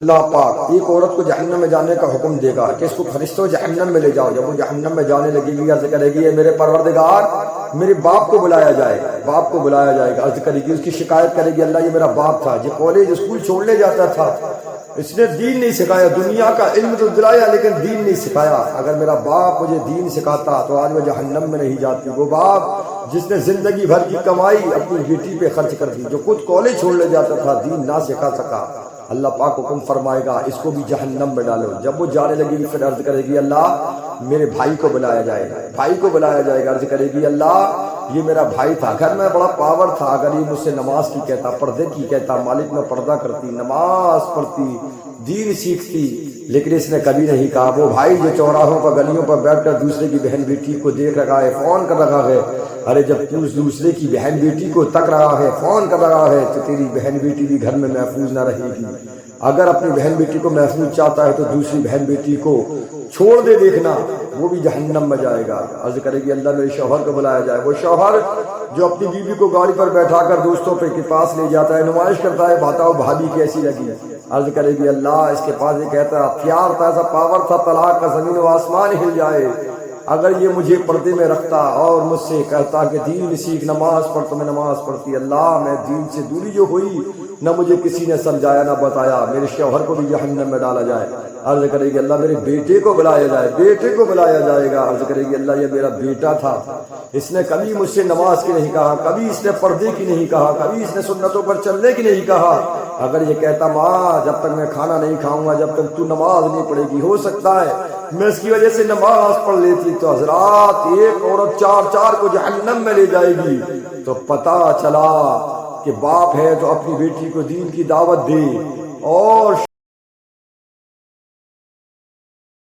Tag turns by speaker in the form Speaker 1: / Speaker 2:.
Speaker 1: اللہ پاک ایک عورت کو جہنم میں جانے کا حکم دے گا کہ اس کو فرشتوں جہنم میں لے جاؤ۔ جب وہ جہنم میں جانے لگے گی عرض کرے گی اے میرے پروردگار میرے باپ کو بلایا جائے، باپ کو بلایا جائے گا۔ عرض کرے گی، اس کی شکایت کرے گی اللہ یہ میرا باپ تھا، یہ کالج اسکول چھوڑنے جاتا تھا، اس نے دین نہیں سکھایا، دنیا کا علم تو دلایا لیکن دین نہیں سکھایا۔ اگر میرا باپ مجھے دین سکھاتا تو آج میں جہنم میں نہیں جاتی۔ وہ باپ جس نے زندگی بھر کی کمائی اپنی بیٹی پہ خرچ کر دی، جو خود کالج چھوڑنے جاتا تھا، دین نہ سکھا سکا، اللہ پاک حکم فرمائے گا اس کو بھی جہنم میں ڈالو۔ جب وہ جانے لگے گی پھر عرض کرے گی اللہ میرے بھائی کو بلایا جائے گا، بھائی کو بلایا جائے گا۔ عرض کرے گی اللہ یہ میرا بھائی تھا، گھر میں بڑا پاور تھا، اگر یہ مجھ سے نماز کی کہتا، پردے کی کہتا، مالک میں پردہ کرتی، نماز پڑھتی، دین سیکھتی، لیکن اس نے کبھی نہیں کہا۔ وہ بھائی جو چوراہوں پر گلیوں پر بیٹھ کر دوسرے کی بہن بیٹی کو دیکھ رہا ہے، فون کر رہا ہے، ارے جب تو دوسرے کی بہن بیٹی کو تک رہا ہے، فون کر رہا ہے، تو تیری بہن بیٹی بھی گھر میں محفوظ نہ رہے گی۔ اگر اپنی بہن بیٹی کو محفوظ چاہتا ہے تو دوسری بہن بیٹی کو چھوڑ دے، دیکھنا وہ بھی جہنم میں جائے گا۔ عرض کرے گی اللہ میرے شوہر کو بلایا جائے۔ وہ شوہر جو اپنی بیوی کو گاڑی پر بیٹھا کر دوستوں کے پاس لے جاتا ہے، نمائش کرتا ہے، بتاؤ بھابی کیسی لگی؟ عرض کرے گی اللہ اس کے پاس یہ کہتا ہے ہتھیار تھا، ایسا پاور تھا طلاق کا زمین و آسمان ہل جائے۔ اگر یہ مجھے پردے میں رکھتا اور مجھ سے کہتا کہ دین سیکھ، نماز پڑھ، تو میں نماز پڑھتی۔ اللہ میں دین سے دوری جو ہوئی نہ مجھے کسی نے سمجھایا نہ بتایا، میرے شوہر کو بھی جہنم میں ڈالا جائے۔ عرض کرے گی اللہ میرے بیٹے کو بلایا جائے، بیٹے کو بلایا جائے گا۔ عرض کرے گی اللہ یہ میرا بیٹا تھا، اس نے کبھی مجھ سے نماز کی نہیں کہا، کبھی اس نے پردے کی نہیں کہا، کبھی اس نے سنتوں پر چلنے کی نہیں کہا۔ اگر یہ کہتا ماں جب تک میں کھانا نہیں کھاؤں گا، جب تک تو نماز نہیں پڑھے گی، ہو سکتا ہے میں اس کی وجہ سے نماز پڑھ لیتی۔ تو حضرات ایک عورت چار کو جہنم میں لے جائے گی تو پتہ چلا کہ باپ ہے جو اپنی بیٹی کو دین کی دعوت دے اور